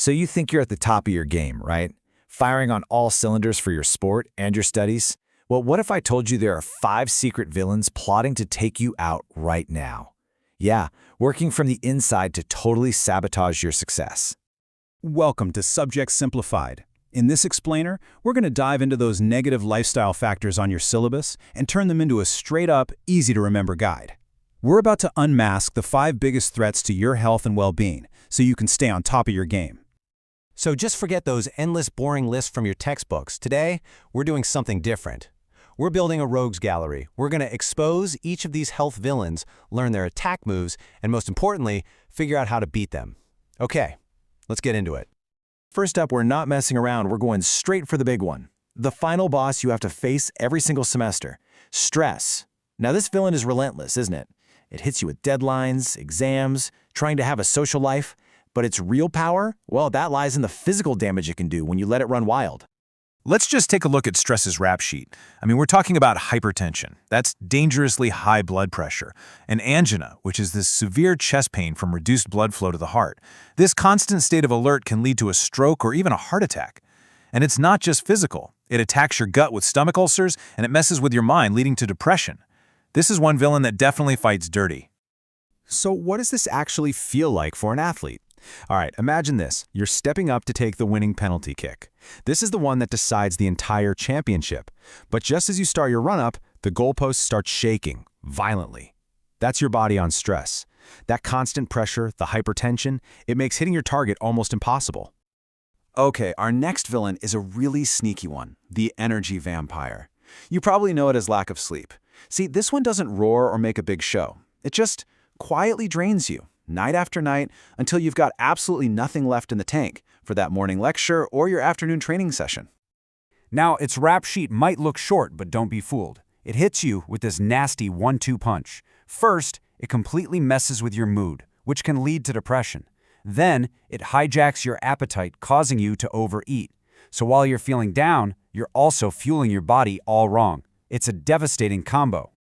So you think you're at the top of your game, right? Firing on all cylinders for your sport and your studies? Well, what if I told you there are 5 secret villains plotting to take you out right now? Yeah, working from the inside to totally sabotage your success. Welcome to Subject Simplified. In this explainer, we're going to dive into those negative lifestyle factors on your syllabus and turn them into a straight-up, easy-to-remember guide. We're about to unmask the 5 biggest threats to your health and well-being so you can stay on top of your game. So just forget those endless boring lists from your textbooks. Today, we're doing something different. We're building a rogues gallery. We're going to expose each of these health villains, learn their attack moves, and most importantly, figure out how to beat them. Okay, let's get into it. First up, we're not messing around. We're going straight for the big one. The final boss you have to face every single semester. Stress. Now this villain is relentless, isn't it? It hits you with deadlines, exams, trying to have a social life. But its real power? Well, that lies in the physical damage it can do when you let it run wild. Let's just take a look at stress's rap sheet. We're talking about hypertension. That's dangerously high blood pressure. And angina, which is this severe chest pain from reduced blood flow to the heart. This constant state of alert can lead to a stroke or even a heart attack. And it's not just physical. It attacks your gut with stomach ulcers, and it messes with your mind, leading to depression. This is one villain that definitely fights dirty. So what does this actually feel like for an athlete? All right, imagine this. You're stepping up to take the winning penalty kick. This is the one that decides the entire championship. But just as you start your run-up, the goalpost starts shaking violently. That's your body on stress. That constant pressure, the hypertension, it makes hitting your target almost impossible. Okay, our next villain is a really sneaky one, the energy vampire. You probably know it as lack of sleep. See, this one doesn't roar or make a big show. It just quietly drains you, night after night, until you've got absolutely nothing left in the tank for that morning lecture or your afternoon training session. Now, its rap sheet might look short, but don't be fooled. It hits you with this nasty 1-2 punch. First, it completely messes with your mood, which can lead to depression. Then, it hijacks your appetite, causing you to overeat. So while you're feeling down, you're also fueling your body all wrong. It's a devastating combo.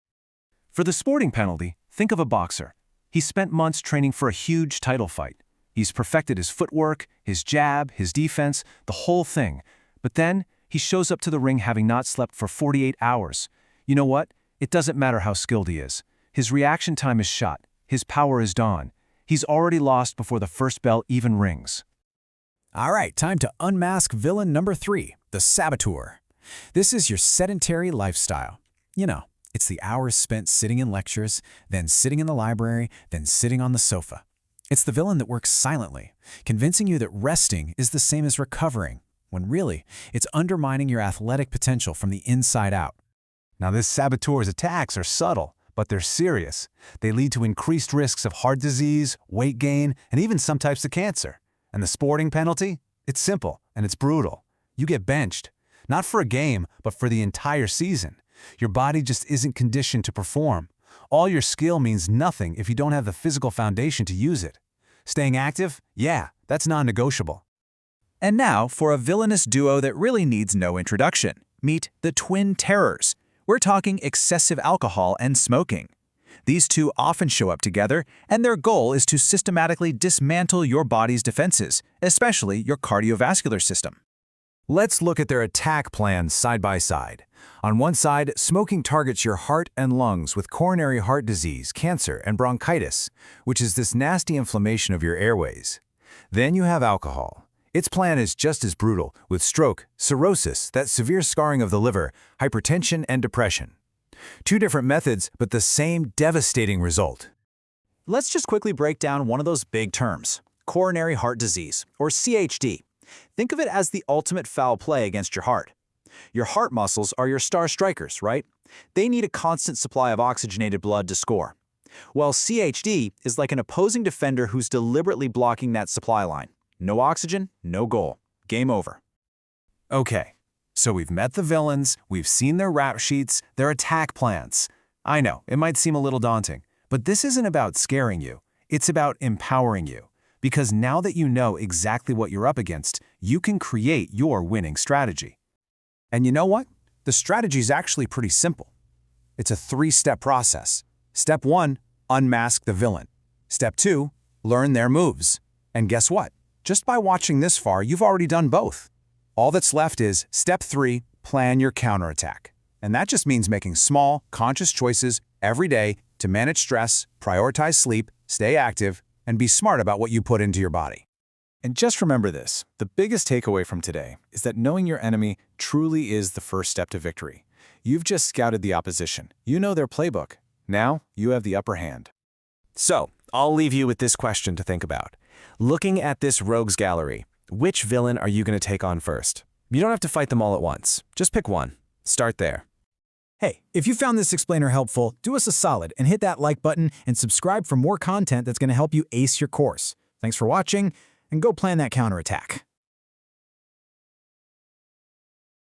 For the sporting penalty, think of a boxer. He spent months training for a huge title fight. He's perfected his footwork, his jab, his defense, the whole thing. But then, he shows up to the ring having not slept for 48 hours. You know what? It doesn't matter how skilled he is. His reaction time is shot. His power is gone. He's already lost before the first bell even rings. All right, time to unmask villain number 3, the saboteur. This is your sedentary lifestyle. You know, it's the hours spent sitting in lectures, then sitting in the library, then sitting on the sofa. It's the villain that works silently, convincing you that resting is the same as recovering, when really, it's undermining your athletic potential from the inside out. Now, this saboteur's attacks are subtle, but they're serious. They lead to increased risks of heart disease, weight gain, and even some types of cancer. And the sporting penalty? It's simple, and it's brutal. You get benched. Not for a game, but for the entire season. Your body just isn't conditioned to perform. All your skill means nothing if you don't have the physical foundation to use it. Staying active? Yeah, that's non-negotiable. And now for a villainous duo that really needs no introduction. Meet the Twin Terrors. We're talking excessive alcohol and smoking. These two often show up together, and their goal is to systematically dismantle your body's defenses, especially your cardiovascular system. Let's look at their attack plans side by side. On one side, smoking targets your heart and lungs with coronary heart disease, cancer, and bronchitis, which is this nasty inflammation of your airways. Then you have alcohol. Its plan is just as brutal, with stroke, cirrhosis, that severe scarring of the liver, hypertension, and depression. 2 different methods, but the same devastating result. Let's just quickly break down one of those big terms, coronary heart disease, or CHD. Think of it as the ultimate foul play against your heart. Your heart muscles are your star strikers, right? They need a constant supply of oxygenated blood to score. Well, CHD is like an opposing defender who's deliberately blocking that supply line. No oxygen, no goal. Game over. Okay, so we've met the villains, we've seen their rap sheets, their attack plans. I know, it might seem a little daunting, but this isn't about scaring you. It's about empowering you. Because now that you know exactly what you're up against, you can create your winning strategy. And you know what? The strategy is actually pretty simple. It's a 3-step process. Step 1, unmask the villain. Step 2, learn their moves. And guess what? Just by watching this far, you've already done both. All that's left is Step 3, plan your counterattack. And that just means making small, conscious choices every day to manage stress, prioritize sleep, stay active, and be smart about what you put into your body. And just remember this, the biggest takeaway from today is that knowing your enemy truly is the first step to victory. You've just scouted the opposition. You know their playbook. Now, you have the upper hand. So, I'll leave you with this question to think about. Looking at this rogues gallery, which villain are you going to take on first? You don't have to fight them all at once. Just pick one. Start there. Hey, if you found this explainer helpful, do us a solid and hit that like button and subscribe for more content that's going to help you ace your course. Thanks for watching, and go plan that counterattack.